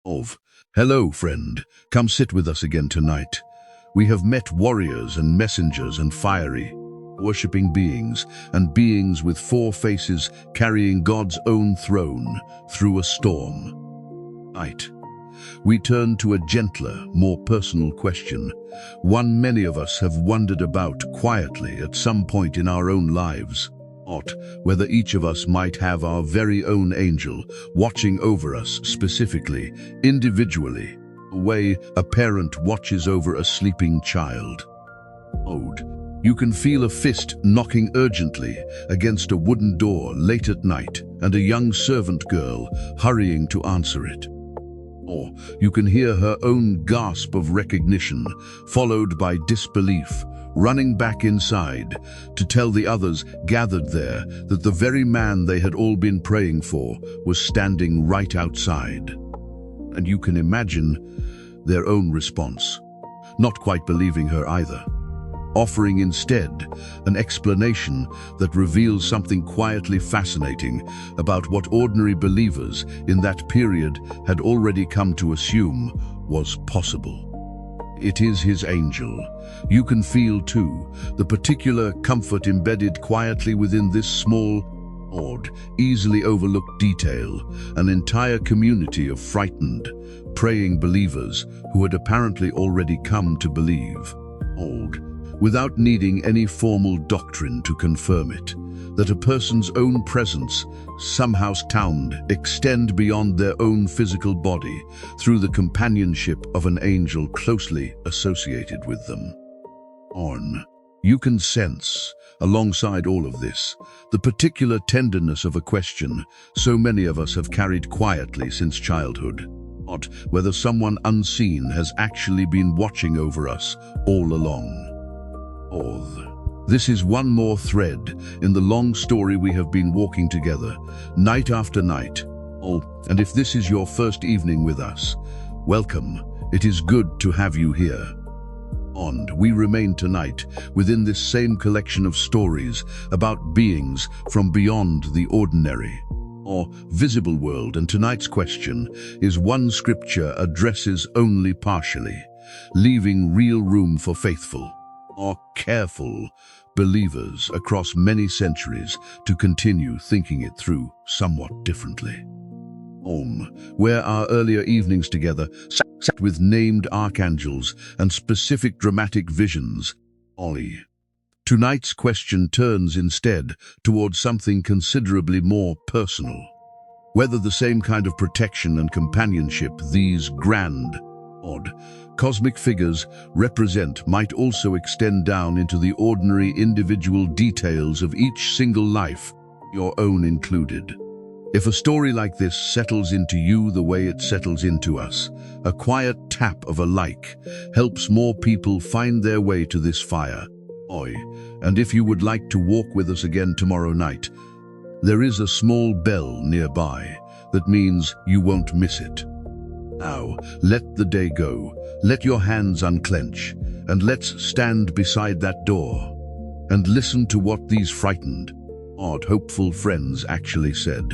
of, "Hello, friend, come sit with us again tonight. We have met warriors and messengers and fiery, worshipping beings, and beings with four faces carrying God's own throne through a storm." Night. We turn to a gentler, more personal question, one many of us have wondered about quietly at some point in our own lives. Not whether each of us might have our very own angel watching over us specifically, individually, the way a parent watches over a sleeping child. You can feel a fist knocking urgently against a wooden door late at night and a young servant girl hurrying to answer it. Or you can hear her own gasp of recognition, followed by disbelief, running back inside to tell the others gathered there that the very man they had all been praying for was standing right outside. And you can imagine their own response, not quite believing her either, offering instead an explanation that reveals something quietly fascinating about what ordinary believers in that period had already come to assume was possible. It is his angel. You can feel, too, the particular comfort embedded quietly within this small, odd, easily overlooked detail, an entire community of frightened, praying believers who had apparently already come to believe, without needing any formal doctrine to confirm it, that a person's own presence somehow extend beyond their own physical body through the companionship of an angel closely associated with them. You can sense, alongside all of this, the particular tenderness of a question so many of us have carried quietly since childhood, not whether someone unseen has actually been watching over us all along. This is one more thread in the long story we have been walking together, night after night. And if this is your first evening with us, welcome. It is good to have you here. We remain tonight within this same collection of stories about beings from beyond the ordinary, or visible world, and tonight's question is one Scripture addresses only partially, leaving real room for faithful, or careful, believers across many centuries to continue thinking it through somewhat differently. Where our earlier evenings together sat with named archangels and specific dramatic visions, tonight's question turns instead towards something considerably more personal. Whether the same kind of protection and companionship these grand, cosmic figures represent might also extend down into the ordinary individual details of each single life, your own included. If a story like this settles into you the way it settles into us, a quiet tap of a like helps more people find their way to this fire. And if you would like to walk with us again tomorrow night, there is a small bell nearby that means you won't miss it. Now, let the day go, let your hands unclench, and let's stand beside that door and listen to what these frightened, hopeful friends actually said.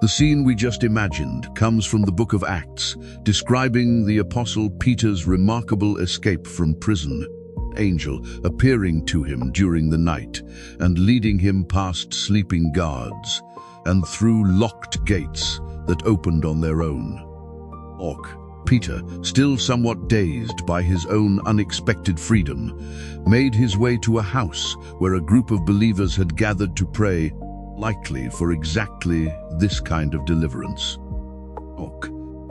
The scene we just imagined comes from the book of Acts, describing the Apostle Peter's remarkable escape from prison, an angel appearing to him during the night and leading him past sleeping guards and through locked gates that opened on their own. Peter, still somewhat dazed by his own unexpected freedom, made his way to a house where a group of believers had gathered to pray, likely for exactly this kind of deliverance.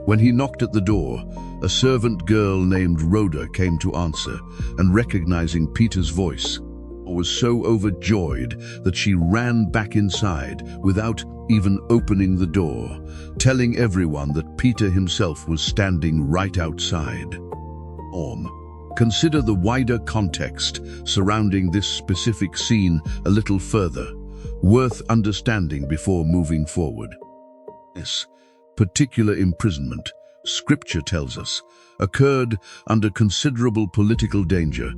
When he knocked at the door, a servant girl named Rhoda came to answer, and recognizing Peter's voice, was so overjoyed that she ran back inside without even opening the door, telling everyone that Peter himself was standing right outside. Consider the wider context surrounding this specific scene a little further, worth understanding before moving forward. This particular imprisonment, Scripture tells us, occurred under considerable political danger,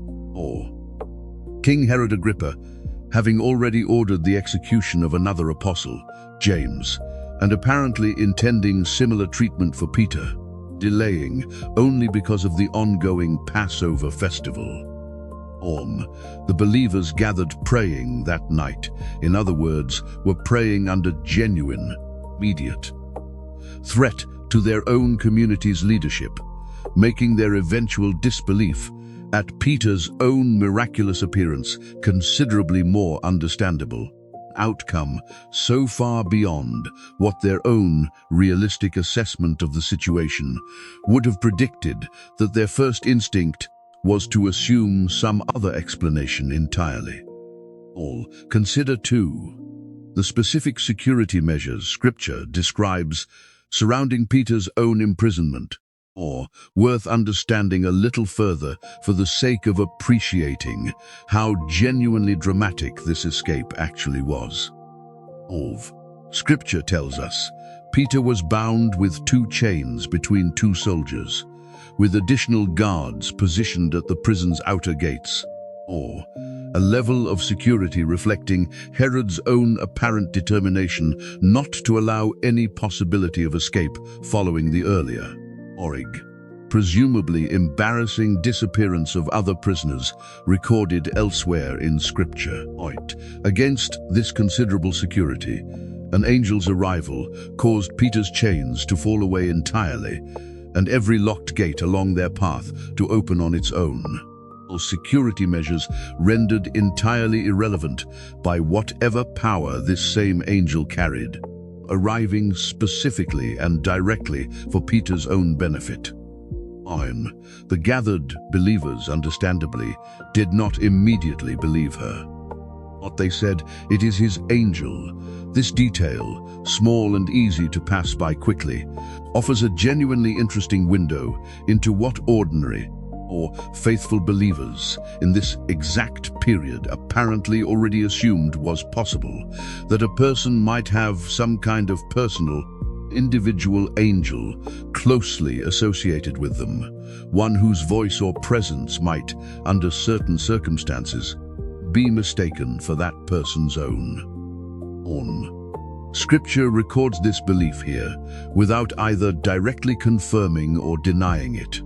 King Herod Agrippa, having already ordered the execution of another apostle, James, and apparently intending similar treatment for Peter, delaying only because of the ongoing Passover festival. The believers gathered praying that night, in other words, were praying under genuine, immediate threat to their own community's leadership, making their eventual disbelief at Peter's own miraculous appearance considerably more understandable. Outcome so far beyond what their own realistic assessment of the situation would have predicted that their first instinct was to assume some other explanation entirely. Consider too the specific security measures Scripture describes surrounding Peter's own imprisonment, worth understanding a little further for the sake of appreciating how genuinely dramatic this escape actually was. Scripture tells us Peter was bound with 2 chains between 2 soldiers, with additional guards positioned at the prison's outer gates, a level of security reflecting Herod's own apparent determination not to allow any possibility of escape following the earlier, presumably embarrassing disappearance of other prisoners recorded elsewhere in Scripture. Against this considerable security, an angel's arrival caused Peter's chains to fall away entirely, and every locked gate along their path to open on its own. Security measures rendered entirely irrelevant by whatever power this same angel carried, arriving specifically and directly for Peter's own benefit. The gathered believers, understandably, did not immediately believe her. They said, "It is his angel." This detail, small and easy to pass by quickly, offers a genuinely interesting window into what ordinary or faithful believers in this exact period apparently already assumed was possible, that a person might have some kind of personal, individual angel closely associated with them, one whose voice or presence might, under certain circumstances, be mistaken for that person's own. Scripture records this belief here without either directly confirming or denying it,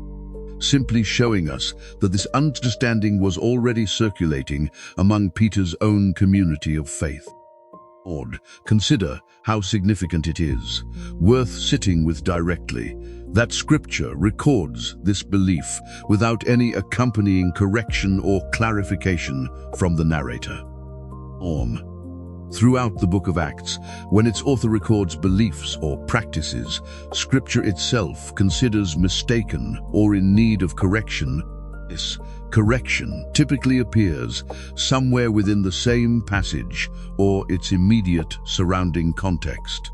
simply showing us that this understanding was already circulating among Peter's own community of faith. Consider how significant it is, worth sitting with directly, that Scripture records this belief without any accompanying correction or clarification from the narrator. Throughout the book of Acts, when its author records beliefs or practices Scripture itself considers mistaken or in need of correction, this correction typically appears somewhere within the same passage or its immediate surrounding context.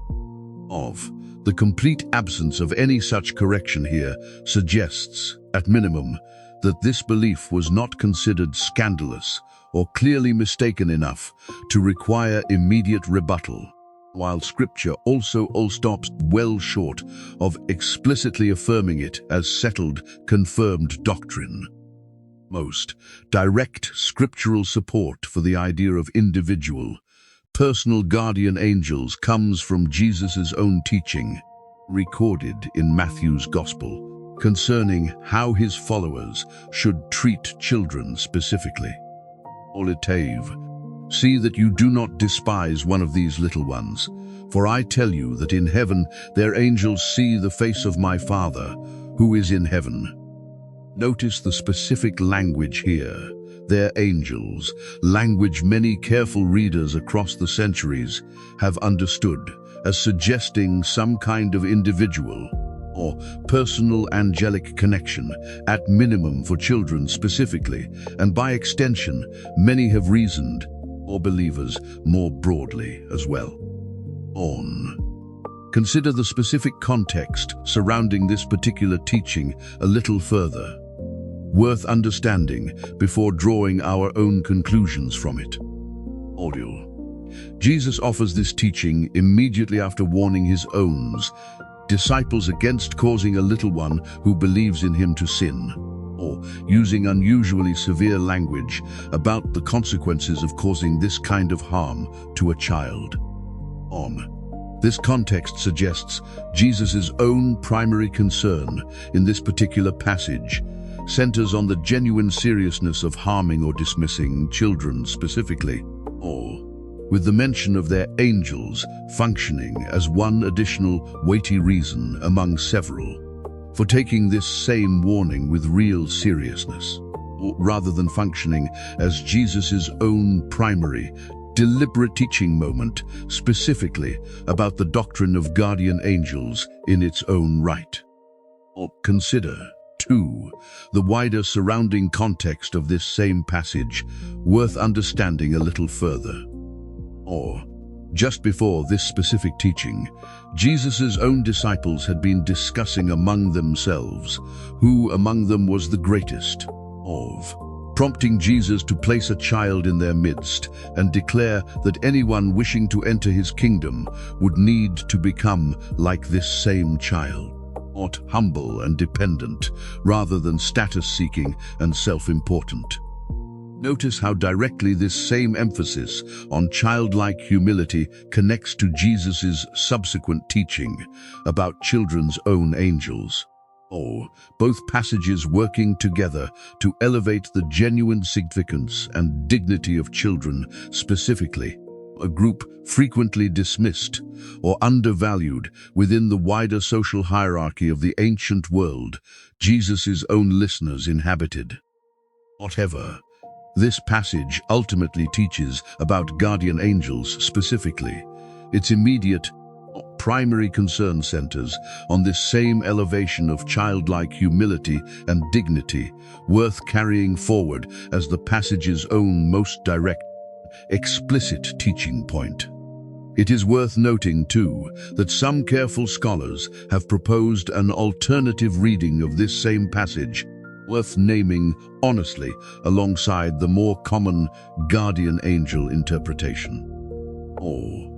The complete absence of any such correction here suggests, at minimum, that this belief was not considered scandalous or clearly mistaken enough to require immediate rebuttal, while Scripture also stops well short of explicitly affirming it as settled, confirmed doctrine. Most direct scriptural support for the idea of individual, personal guardian angels comes from Jesus' own teaching, recorded in Matthew's Gospel, concerning how his followers should treat children specifically. See that you do not despise one of these little ones, for I tell you that in heaven their angels see the face of my Father, who is in heaven. Notice the specific language here, their angels, language many careful readers across the centuries have understood as suggesting some kind of individual or personal angelic connection, at minimum for children specifically, and by extension, many have reasoned, or believers more broadly as well. Consider the specific context surrounding this particular teaching a little further, worth understanding before drawing our own conclusions from it. Jesus offers this teaching immediately after warning his own disciples against causing a little one who believes in him to sin, or using unusually severe language about the consequences of causing this kind of harm to a child. This context suggests Jesus' own primary concern in this particular passage centers on the genuine seriousness of harming or dismissing children specifically, or with the mention of their angels functioning as one additional weighty reason among several for taking this same warning with real seriousness, or rather than functioning as Jesus' own primary, deliberate teaching moment specifically about the doctrine of guardian angels in its own right. Or consider, too, the wider surrounding context of this same passage, worth understanding a little further. Or, just before this specific teaching, Jesus' own disciples had been discussing among themselves who among them was the greatest of, prompting Jesus to place a child in their midst and declare that anyone wishing to enter his kingdom would need to become like this same child, not humble and dependent, rather than status-seeking and self-important. Notice how directly this same emphasis on childlike humility connects to Jesus' subsequent teaching about children's own angels. Or, both passages working together to elevate the genuine significance and dignity of children specifically, a group frequently dismissed or undervalued within the wider social hierarchy of the ancient world Jesus' own listeners inhabited. Whatever this passage ultimately teaches about guardian angels specifically, its immediate primary concern centers on this same elevation of childlike humility and dignity, worth carrying forward as the passage's own most direct, explicit teaching point. It is worth noting, too, that some careful scholars have proposed an alternative reading of this same passage, worth naming honestly alongside the more common guardian angel interpretation. Or,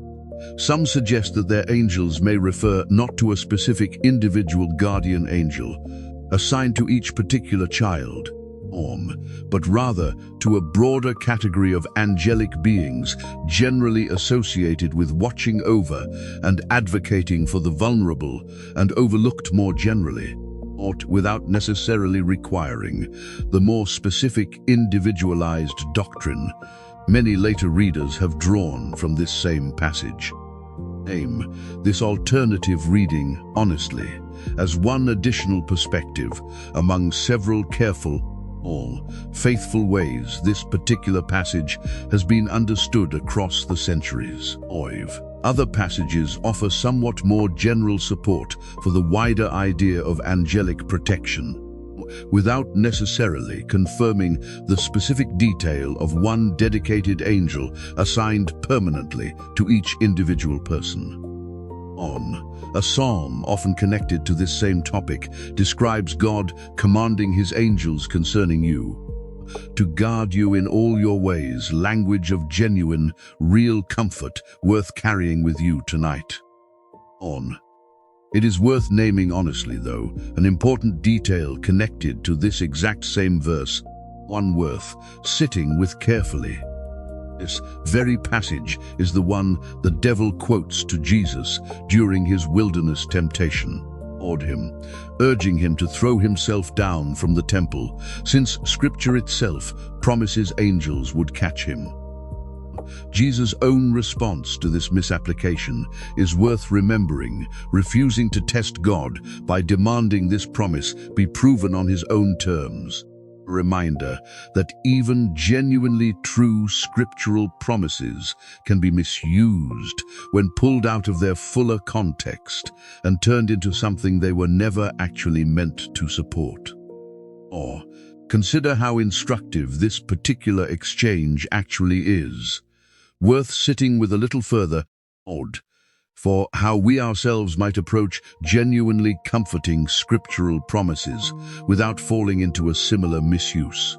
some suggest that their angels may refer not to a specific individual guardian angel assigned to each particular child, but rather to a broader category of angelic beings generally associated with watching over and advocating for the vulnerable and overlooked more generally, without necessarily requiring the more specific individualized doctrine many later readers have drawn from this same passage. Name this alternative reading honestly as one additional perspective among several careful, faithful ways this particular passage has been understood across the centuries. Other passages offer somewhat more general support for the wider idea of angelic protection, without necessarily confirming the specific detail of one dedicated angel assigned permanently to each individual person. A psalm often connected to this same topic describes God commanding his angels concerning you to guard you in all your ways, language of genuine, real comfort worth carrying with you tonight. It is worth naming honestly, though, an important detail connected to this exact same verse, one worth sitting with carefully. This very passage is the one the devil quotes to Jesus during his wilderness temptation, urging him to throw himself down from the temple, since Scripture itself promises angels would catch him. Jesus' own response to this misapplication is worth remembering, refusing to test God by demanding this promise be proven on his own terms. A reminder that even genuinely true scriptural promises can be misused when pulled out of their fuller context and turned into something they were never actually meant to support. Or, consider how instructive this particular exchange actually is, worth sitting with a little further, for how we ourselves might approach genuinely comforting scriptural promises without falling into a similar misuse.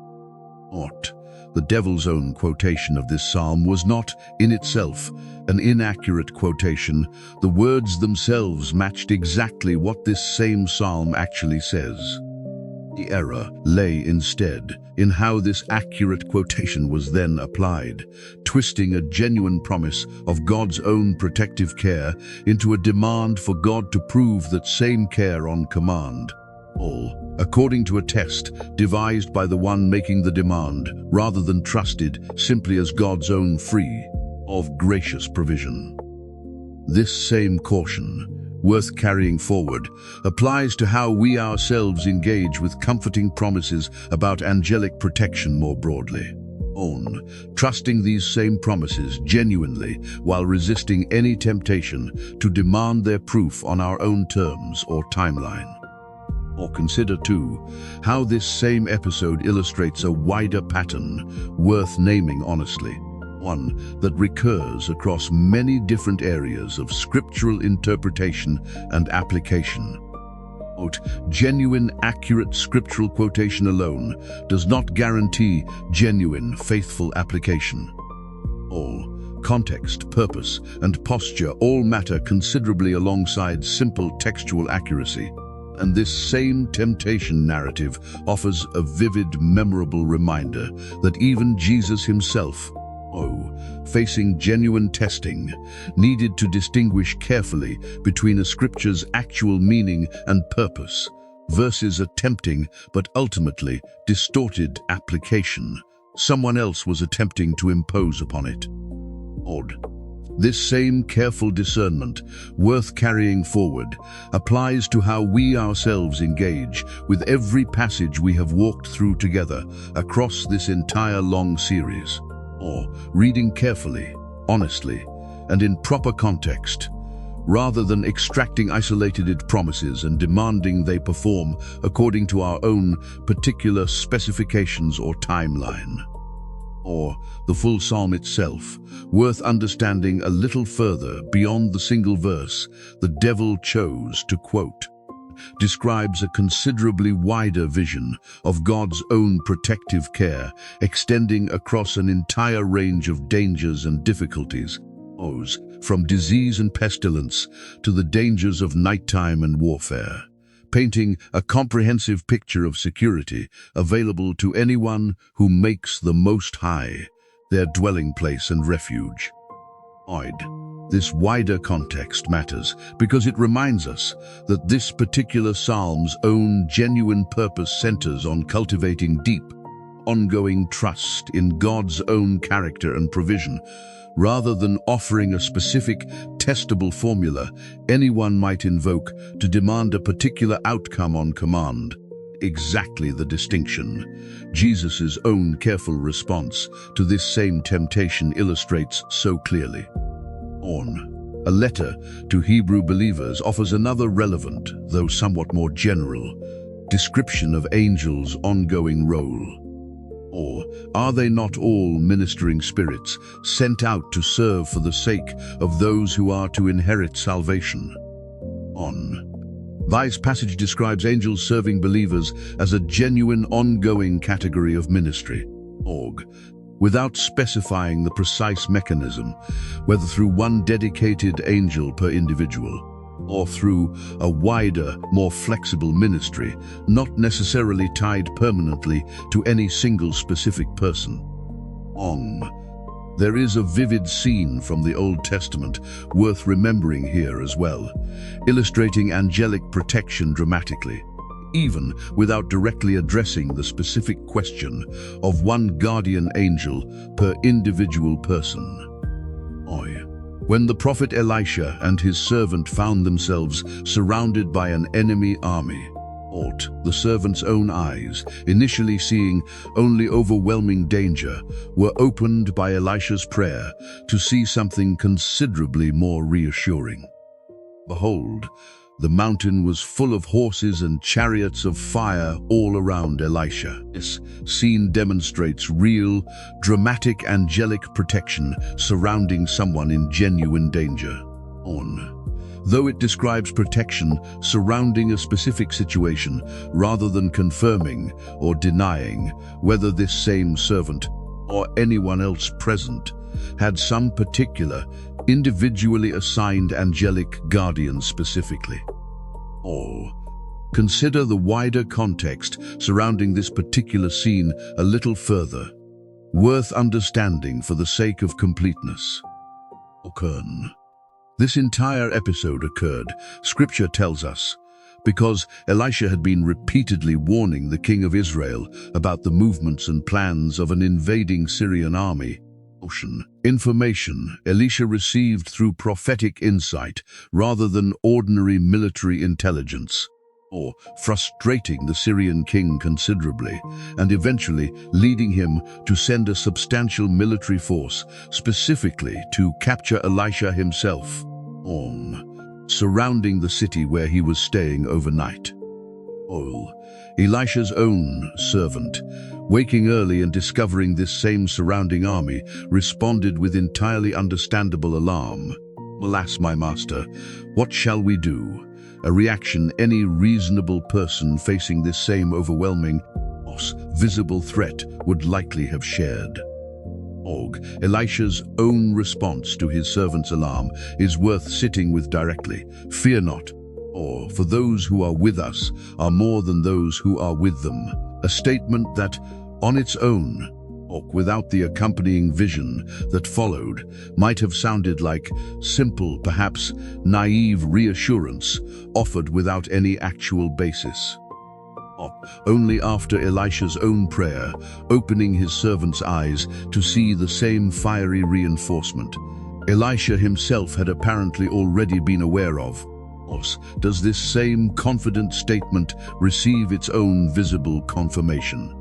The devil's own quotation of this psalm was not, in itself, an inaccurate quotation. The words themselves matched exactly what this same psalm actually says. The error lay instead in how this accurate quotation was then applied, twisting a genuine promise of God's own protective care into a demand for God to prove that same care on command. All according to a test devised by the one making the demand, rather than trusted simply as God's own free of gracious provision. This same caution, worth carrying forward, applies to how we ourselves engage with comforting promises about angelic protection more broadly. Trusting these same promises genuinely while resisting any temptation to demand their proof on our own terms or timeline. Or consider, too, how this same episode illustrates a wider pattern worth naming honestly, one that recurs across many different areas of scriptural interpretation and application. Genuine, accurate scriptural quotation alone does not guarantee genuine, faithful application. Context, purpose, and posture all matter considerably alongside simple textual accuracy. And this same temptation narrative offers a vivid, memorable reminder that even Jesus himself, facing genuine testing, needed to distinguish carefully between a scripture's actual meaning and purpose versus a tempting but ultimately distorted application someone else was attempting to impose upon it. This same careful discernment, worth carrying forward, applies to how we ourselves engage with every passage we have walked through together across this entire long series. Reading carefully, honestly, and in proper context, rather than extracting isolated promises and demanding they perform according to our own particular specifications or timeline. The full psalm itself, worth understanding a little further beyond the single verse the devil chose to quote, describes a considerably wider vision of God's own protective care, extending across an entire range of dangers and difficulties, from disease and pestilence to the dangers of nighttime and warfare, painting a comprehensive picture of security available to anyone who makes the Most High their dwelling place and refuge. This wider context matters because it reminds us that this particular psalm's own genuine purpose centers on cultivating deep, ongoing trust in God's own character and provision, rather than offering a specific, testable formula anyone might invoke to demand a particular outcome on command. Exactly the distinction Jesus' own careful response to this same temptation illustrates so clearly. A letter to Hebrew believers offers another relevant, though somewhat more general, description of angels' ongoing role. Are they not all ministering spirits sent out to serve for the sake of those who are to inherit salvation? This passage describes angels serving believers as a genuine ongoing category of ministry, without specifying the precise mechanism, whether through one dedicated angel per individual, or through a wider, more flexible ministry, not necessarily tied permanently to any single specific person. There is a vivid scene from the Old Testament worth remembering here as well, illustrating angelic protection dramatically, even without directly addressing the specific question of one guardian angel per individual person. When the prophet Elisha and his servant found themselves surrounded by an enemy army, the servant's own eyes, initially seeing only overwhelming danger, were opened by Elisha's prayer to see something considerably more reassuring. Behold, the mountain was full of horses and chariots of fire all around Elisha. This scene demonstrates real, dramatic angelic protection surrounding someone in genuine danger. Though it describes protection surrounding a specific situation rather than confirming or denying whether this same servant or anyone else present had some particular, individually assigned angelic guardian specifically. Consider the wider context surrounding this particular scene a little further, worth understanding for the sake of completeness. This entire episode occurred, Scripture tells us, because Elisha had been repeatedly warning the king of Israel about the movements and plans of an invading Syrian army. Information Elisha received through prophetic insight rather than ordinary military intelligence, or frustrating the Syrian king considerably, and eventually leading him to send a substantial military force specifically to capture Elisha himself, surrounding the city where he was staying overnight. Elisha's own servant, waking early and discovering this same surrounding army, responded with entirely understandable alarm. "Alas, my master, what shall we do?" A reaction any reasonable person facing this same overwhelming, visible threat would likely have shared. Elisha's own response to his servant's alarm is worth sitting with directly. "Fear not, for those who are with us are more than those who are with them." A statement that, on its own, without the accompanying vision that followed, might have sounded like simple, perhaps naive reassurance offered without any actual basis. Only after Elisha's own prayer, opening his servant's eyes to see the same fiery reinforcement Elisha himself had apparently already been aware of, does this same confident statement receive its own visible confirmation.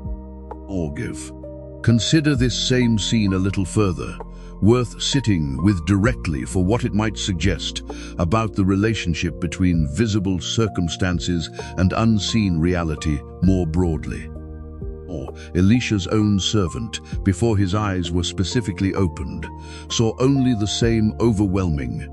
Consider this same scene a little further, worth sitting with directly for what it might suggest about the relationship between visible circumstances and unseen reality more broadly. Elisha's own servant, before his eyes were specifically opened, saw only the same overwhelming,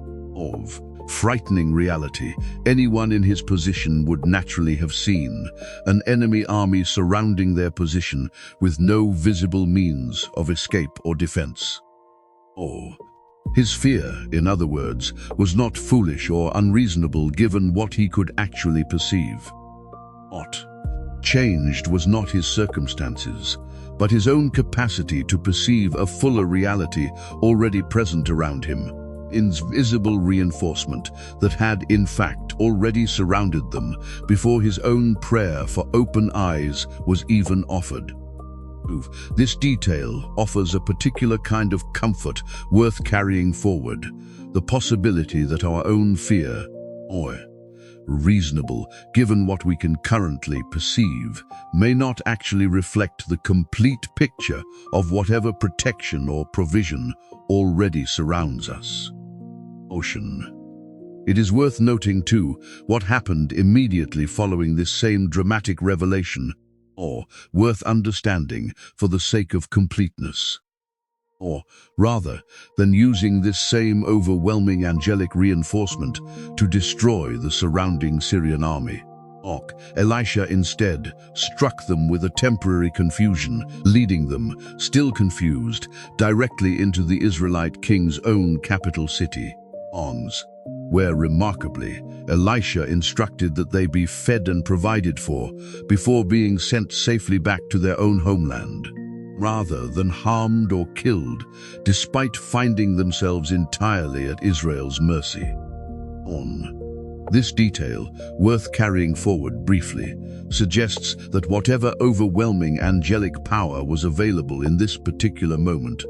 frightening reality anyone in his position would naturally have seen: an enemy army surrounding their position with no visible means of escape or defense. His fear, in other words, was not foolish or unreasonable given what he could actually perceive. What changed was not his circumstances, but his own capacity to perceive a fuller reality already present around him. Invisible reinforcement that had, in fact, already surrounded them before his own prayer for open eyes was even offered. This detail offers a particular kind of comfort worth carrying forward, the possibility that our own fear, reasonable given what we can currently perceive, may not actually reflect the complete picture of whatever protection or provision already surrounds us. It is worth noting, too, what happened immediately following this same dramatic revelation, worth understanding for the sake of completeness. Rather than using this same overwhelming angelic reinforcement to destroy the surrounding Syrian army, Elisha instead struck them with a temporary confusion, leading them, still confused, directly into the Israelite king's own capital city, where, remarkably, Elisha instructed that they be fed and provided for before being sent safely back to their own homeland, rather than harmed or killed, despite finding themselves entirely at Israel's mercy. This detail, worth carrying forward briefly, suggests that whatever overwhelming angelic power was available in this particular moment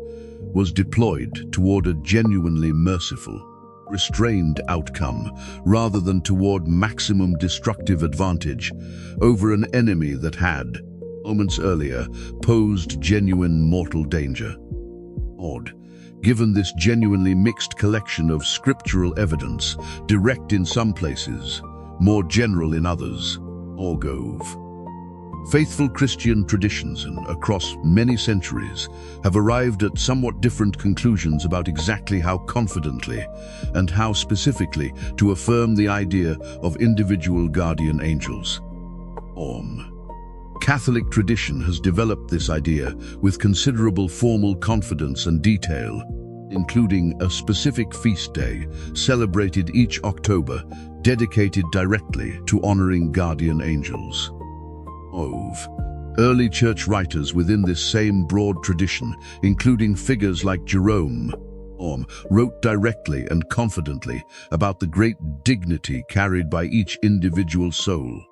was deployed toward a genuinely merciful, restrained outcome, rather than toward maximum destructive advantage over an enemy that had, moments earlier, posed genuine mortal danger. Given this genuinely mixed collection of scriptural evidence, direct in some places, more general in others, faithful Christian traditions across many centuries have arrived at somewhat different conclusions about exactly how confidently and how specifically to affirm the idea of individual guardian angels. Catholic tradition has developed this idea with considerable formal confidence and detail, including a specific feast day celebrated each October dedicated directly to honoring guardian angels. Early church writers within this same broad tradition, including figures like Jerome, wrote directly and confidently about the great dignity carried by each individual soul,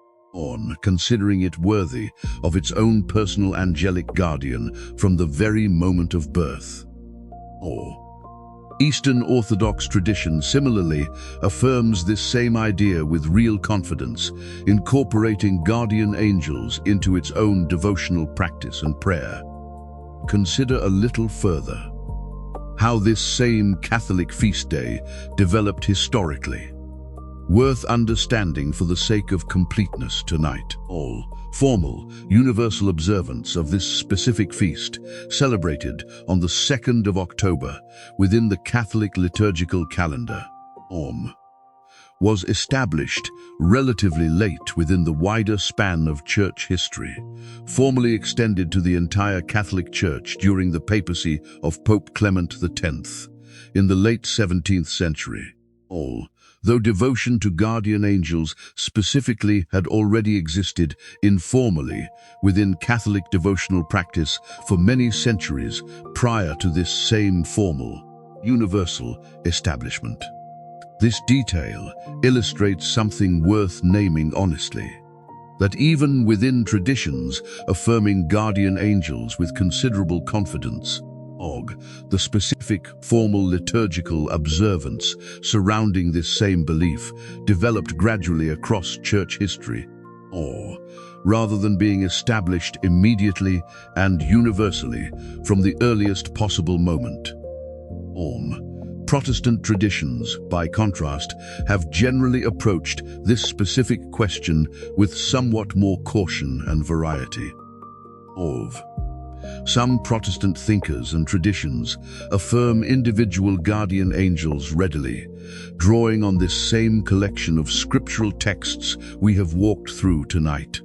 considering it worthy of its own personal angelic guardian from the very moment of birth. Eastern Orthodox tradition similarly affirms this same idea with real confidence, incorporating guardian angels into its own devotional practice and prayer. Consider a little further how this same Catholic feast day developed historically. Worth understanding for the sake of completeness tonight. All formal, universal observance of this specific feast, celebrated on the 2nd of October within the Catholic liturgical calendar, was established relatively late within the wider span of church history, formally extended to the entire Catholic Church during the papacy of Pope Clement X in the late 17th century. Though devotion to guardian angels specifically had already existed informally within Catholic devotional practice for many centuries prior to this same formal, universal establishment. This detail illustrates something worth naming honestly, that even within traditions affirming guardian angels with considerable confidence, the specific formal liturgical observance surrounding this same belief developed gradually across church history, rather than being established immediately and universally from the earliest possible moment. Protestant traditions, by contrast, have generally approached this specific question with somewhat more caution and variety. Some Protestant thinkers and traditions affirm individual guardian angels readily, drawing on this same collection of scriptural texts we have walked through tonight.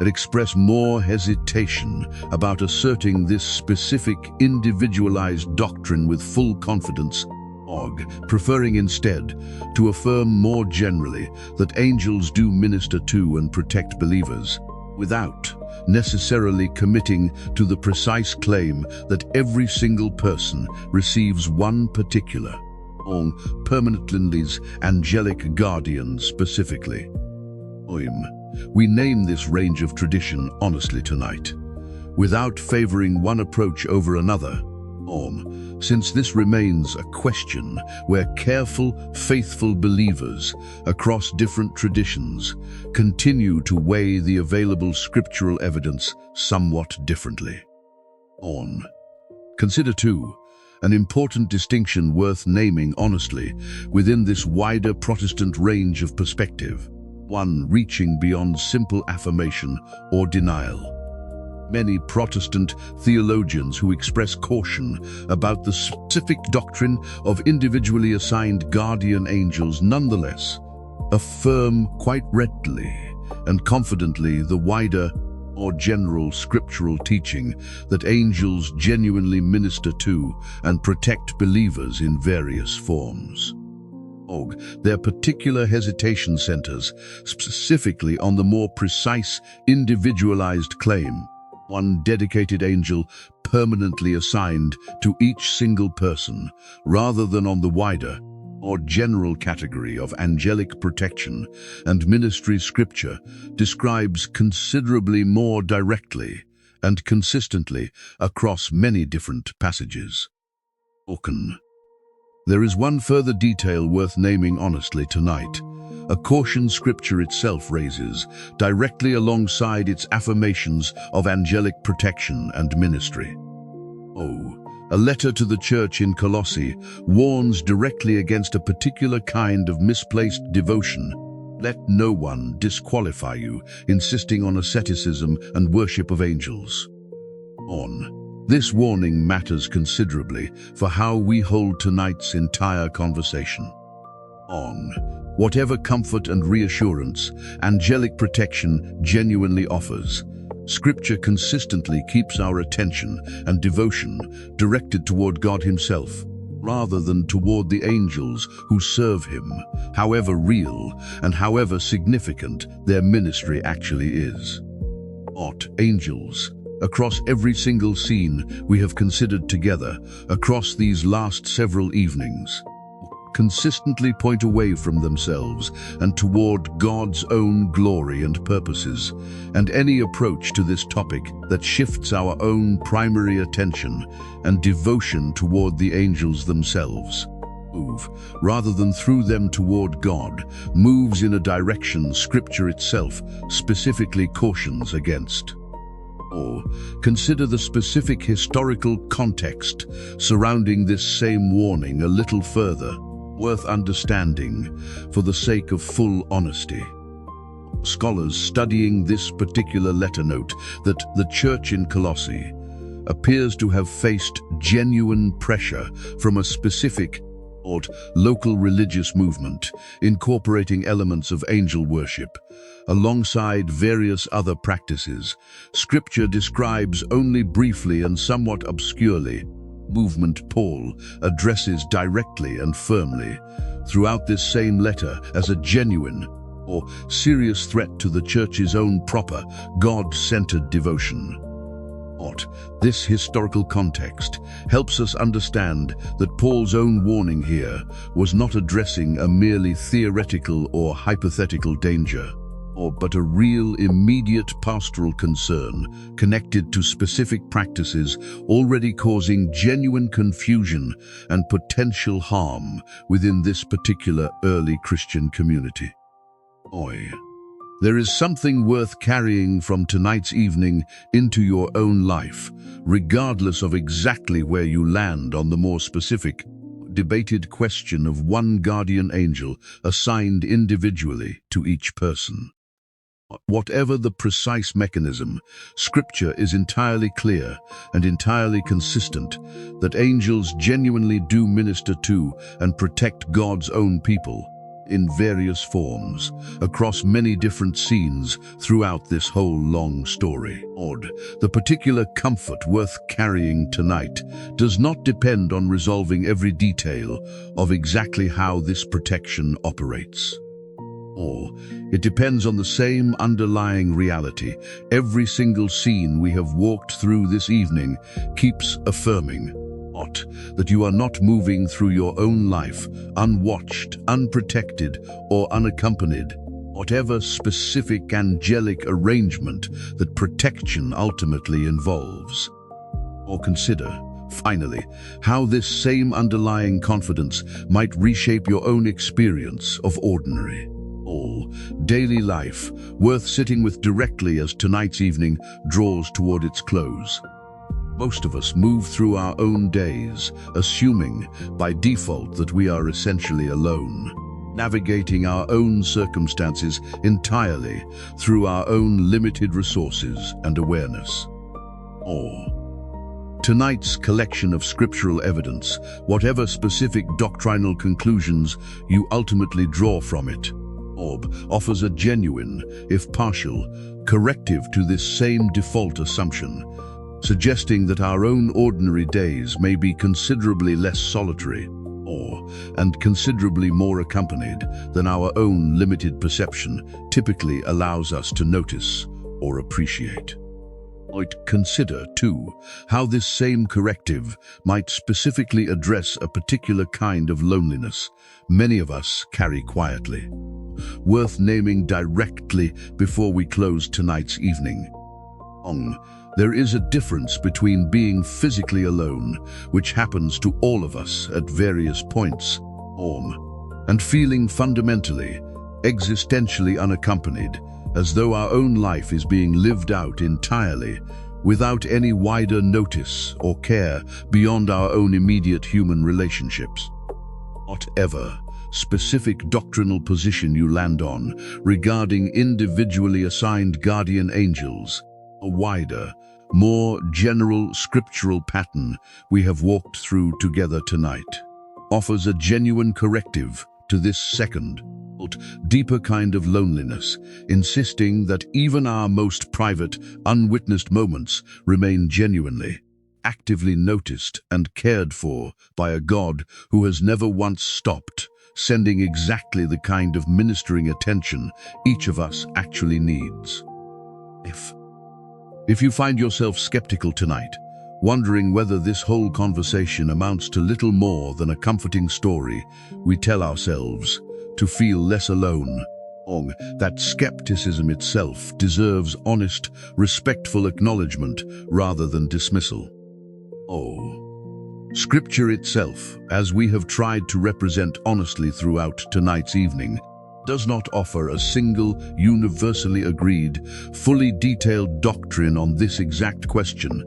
It express more hesitation about asserting this specific individualized doctrine with full confidence, preferring instead to affirm more generally that angels do minister to and protect believers, without necessarily committing to the precise claim that every single person receives one particular, permanently angelic guardian specifically. We name this range of tradition honestly tonight, without favoring one approach over another, since this remains a question where careful, faithful believers across different traditions continue to weigh the available scriptural evidence somewhat differently. Consider, too, an important distinction worth naming honestly within this wider Protestant range of perspective, one reaching beyond simple affirmation or denial. Many Protestant theologians who express caution about the specific doctrine of individually assigned guardian angels nonetheless affirm quite readily and confidently the wider or general scriptural teaching that angels genuinely minister to and protect believers in various forms. Their particular hesitation centers specifically on the more precise, individualized claim, one dedicated angel permanently assigned to each single person, rather than on the wider or general category of angelic protection and ministry. Scripture describes considerably more directly and consistently across many different passages. There is one further detail worth naming honestly tonight, a caution Scripture itself raises directly alongside its affirmations of angelic protection and ministry. A letter to the church in Colossae warns directly against a particular kind of misplaced devotion. Let no one disqualify you, insisting on asceticism and worship of angels. This warning matters considerably for how we hold tonight's entire conversation. Whatever comfort and reassurance angelic protection genuinely offers, Scripture consistently keeps our attention and devotion directed toward God Himself, rather than toward the angels who serve Him, however real and however significant their ministry actually is. Angels. Across every single scene we have considered together, across these last several evenings, consistently point away from themselves and toward God's own glory and purposes, and any approach to this topic that shifts our own primary attention and devotion toward the angels themselves, rather than through them toward God, moves in a direction Scripture itself specifically cautions against. Consider the specific historical context surrounding this same warning a little further, worth understanding for the sake of full honesty. Scholars studying this particular letter note that the church in Colossae appears to have faced genuine pressure from a specific local religious movement incorporating elements of angel worship alongside various other practices. Scripture describes only briefly and somewhat obscurely movement Paul addresses directly and firmly throughout this same letter as a genuine or serious threat to the church's own proper God-centered devotion. This historical context helps us understand that Paul's own warning here was not addressing a merely theoretical or hypothetical danger, but a real immediate pastoral concern connected to specific practices already causing genuine confusion and potential harm within this particular early Christian community. There is something worth carrying from tonight's evening into your own life, regardless of exactly where you land on the more specific, debated question of one guardian angel assigned individually to each person. Whatever the precise mechanism, Scripture is entirely clear and entirely consistent that angels genuinely do minister to and protect God's own people in various forms, across many different scenes throughout this whole long story. The particular comfort worth carrying tonight does not depend on resolving every detail of exactly how this protection operates. It depends on the same underlying reality. Every single scene we have walked through this evening keeps affirming that you are not moving through your own life unwatched, unprotected, or unaccompanied, whatever specific angelic arrangement that protection ultimately involves. Consider, finally, how this same underlying confidence might reshape your own experience of ordinary, daily life, worth sitting with directly as tonight's evening draws toward its close. Most of us move through our own days, assuming by default that we are essentially alone, navigating our own circumstances entirely through our own limited resources and awareness. Tonight's collection of scriptural evidence, whatever specific doctrinal conclusions you ultimately draw from it, offers a genuine, if partial, corrective to this same default assumption, suggesting that our own ordinary days may be considerably less solitary, and considerably more accompanied than our own limited perception typically allows us to notice or appreciate. Consider, too, how this same corrective might specifically address a particular kind of loneliness many of us carry quietly, worth naming directly before we close tonight's evening. There is a difference between being physically alone, which happens to all of us at various points, and feeling fundamentally, existentially unaccompanied, as though our own life is being lived out entirely, without any wider notice or care beyond our own immediate human relationships. Whatever specific doctrinal position you land on regarding individually assigned guardian angels, a wider, more general scriptural pattern we have walked through together tonight offers a genuine corrective to this second, deeper kind of loneliness, insisting that even our most private, unwitnessed moments remain genuinely, actively noticed and cared for by a God who has never once stopped, sending exactly the kind of ministering attention each of us actually needs. If you find yourself skeptical tonight, wondering whether this whole conversation amounts to little more than a comforting story we tell ourselves to feel less alone, that skepticism itself deserves honest, respectful acknowledgement rather than dismissal. Scripture itself, as we have tried to represent honestly throughout tonight's evening, does not offer a single, universally agreed, fully detailed doctrine on this exact question,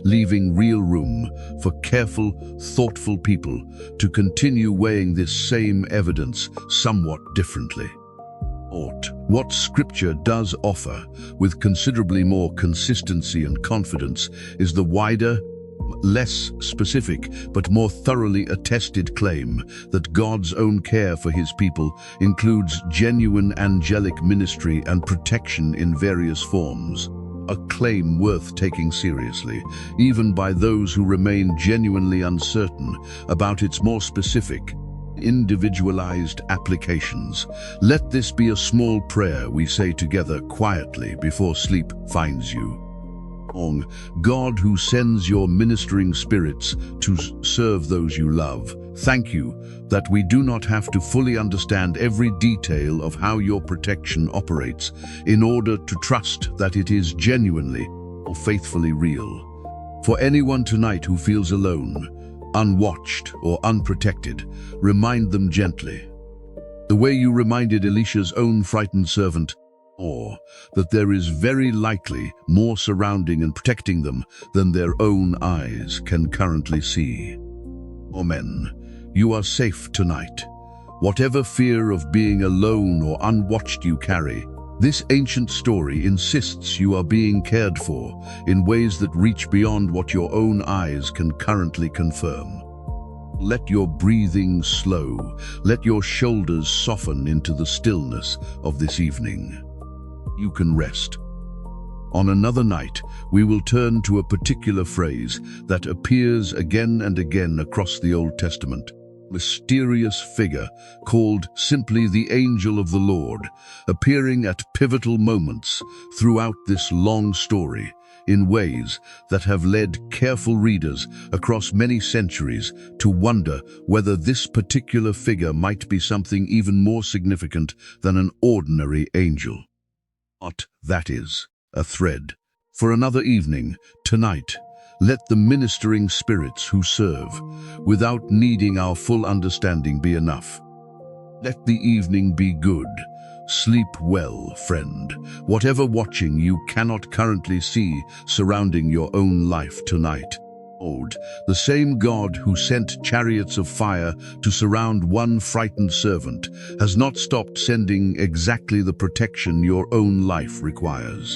leaving real room for careful, thoughtful people to continue weighing this same evidence somewhat differently. What Scripture does offer, with considerably more consistency and confidence, is the wider, less specific but more thoroughly attested claim that God's own care for his people includes genuine angelic ministry and protection in various forms. A claim worth taking seriously, even by those who remain genuinely uncertain about its more specific, individualized applications. Let this be a small prayer we say together quietly before sleep finds you. God, who sends your ministering spirits to serve those you love, thank you that we do not have to fully understand every detail of how your protection operates in order to trust that it is genuinely or faithfully real. For anyone tonight who feels alone, unwatched or unprotected, remind them gently, the way you reminded Elisha's own frightened servant, that there is very likely more surrounding and protecting them than their own eyes can currently see. Amen. You are safe tonight. Whatever fear of being alone or unwatched you carry, this ancient story insists you are being cared for in ways that reach beyond what your own eyes can currently confirm. Let your breathing slow, let your shoulders soften into the stillness of this evening. You can rest. On another night, we will turn to a particular phrase that appears again and again across the Old Testament. Mysterious figure called simply the angel of the Lord, appearing at pivotal moments throughout this long story in ways that have led careful readers across many centuries to wonder whether this particular figure might be something even more significant than an ordinary angel. That is, a thread. For another evening, tonight, let the ministering spirits who serve, without needing our full understanding, be enough. Let the evening be good. Sleep well, friend. Whatever watching you cannot currently see surrounding your own life tonight. The same God who sent chariots of fire to surround one frightened servant has not stopped sending exactly the protection your own life requires.